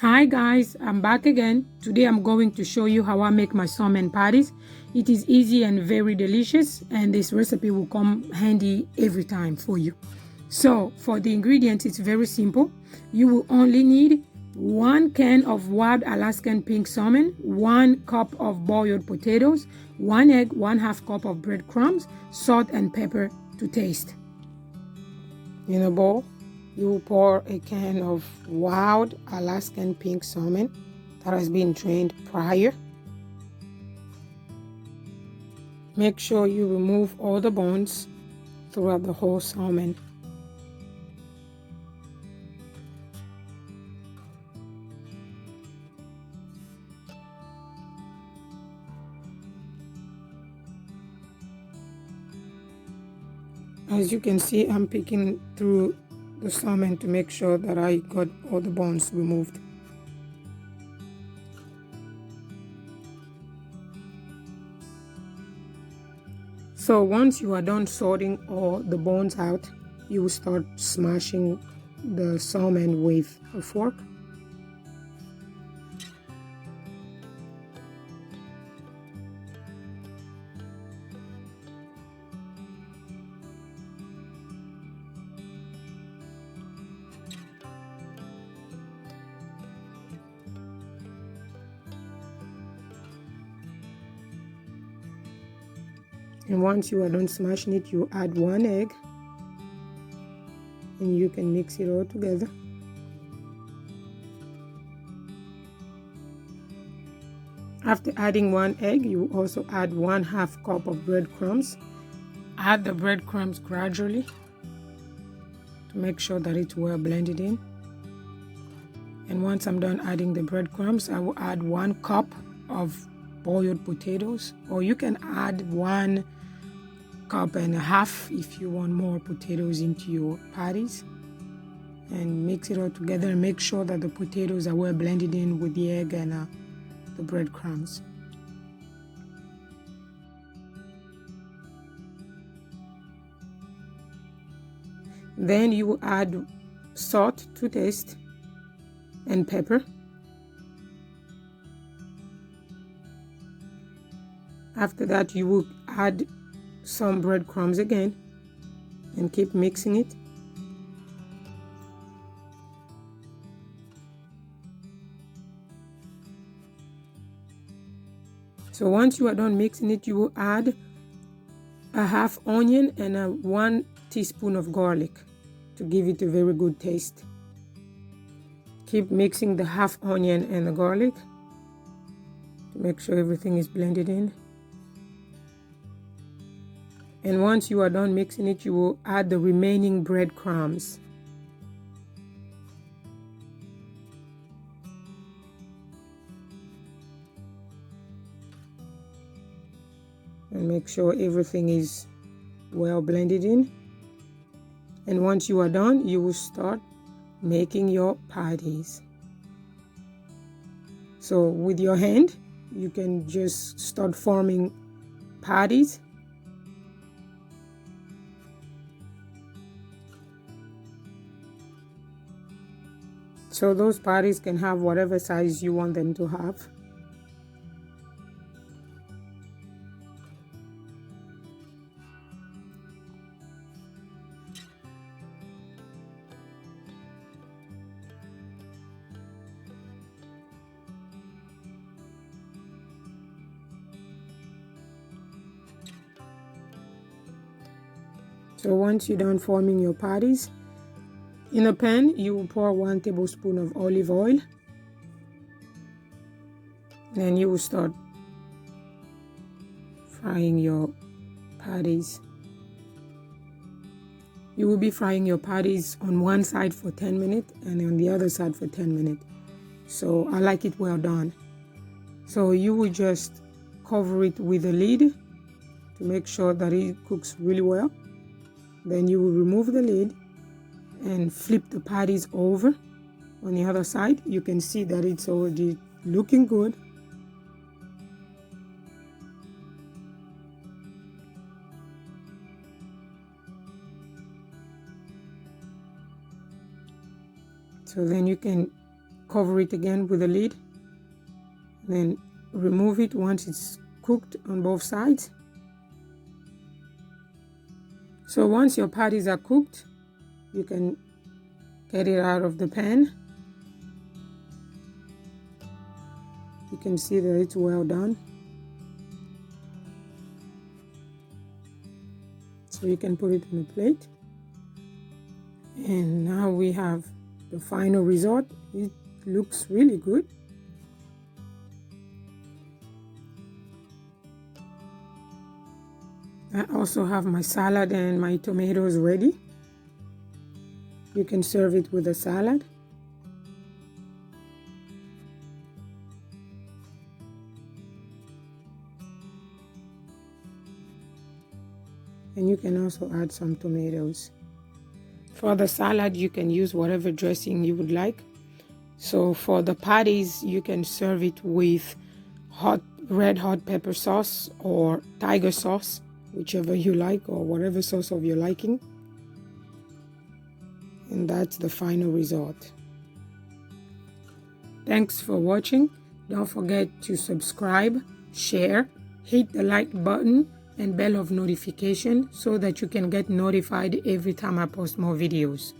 Hi guys, I'm back again. Today I'm going to show you how I make my salmon patties. It is easy and very delicious, and this recipe will come handy every time for you. So for the ingredients, it's very simple. You will only need 1 can of wild Alaskan pink salmon, 1 cup of boiled potatoes, 1 egg, 1/2 cup of breadcrumbs, salt and pepper to taste. In a bowl, you will pour a can of wild Alaskan pink salmon that has been drained prior. Make sure you remove all the bones throughout the whole salmon. As you can see, I'm picking through the salmon to make sure that I got all the bones removed. So once you are done sorting all the bones out, you will start smashing the salmon with a fork. And once you are done smashing it, you add 1 egg and you can mix it all together. After adding 1 egg, you also add 1/2 cup of breadcrumbs. Add the breadcrumbs gradually to make sure that it's well blended in. And once I'm done adding the breadcrumbs, I will add 1 cup of boiled potatoes, or you can add 1.5 cups if you want more potatoes into your patties, and mix it all together and make sure that the potatoes are well blended in with the egg and the breadcrumbs. Then you will add salt to taste and pepper. After that, you will add some breadcrumbs again and keep mixing it. So once you are done mixing it, you will add a 1/2 onion and 1 teaspoon of garlic to give it a very good taste. Keep mixing the 1/2 onion and the garlic to make sure everything is blended in. And once you are done mixing it, you will add the remaining breadcrumbs. And make sure everything is well blended in. And once you are done, you will start making your patties. So with your hand, you can just start forming patties. So those patties can have whatever size you want them to have. So once you're done forming your patties, in a pan, you will pour 1 tablespoon of olive oil. Then you will start frying your patties. You will be frying your patties on one side for 10 minutes and on the other side for 10 minutes. So I like it well done. So you will just cover it with a lid to make sure that it cooks really well. Then you will remove the lid and flip the patties over on the other side. You can see that it's already looking good. So then you can cover it again with a lid, then remove it once it's cooked on both sides. So once your patties are cooked, you can get it out of the pan. You can see that it's well done. So you can put it in a plate. And now we have the final result. It looks really good. I also have my salad and my tomatoes ready. You can serve it with a salad. And you can also add some tomatoes. For the salad, you can use whatever dressing you would like. So for the patties, you can serve it with red hot pepper sauce or tiger sauce, whichever you like, or whatever sauce of your liking. And that's the final result. Thanks for watching. Don't forget to subscribe, share, hit the like button and bell of notification so that you can get notified every time I post more videos.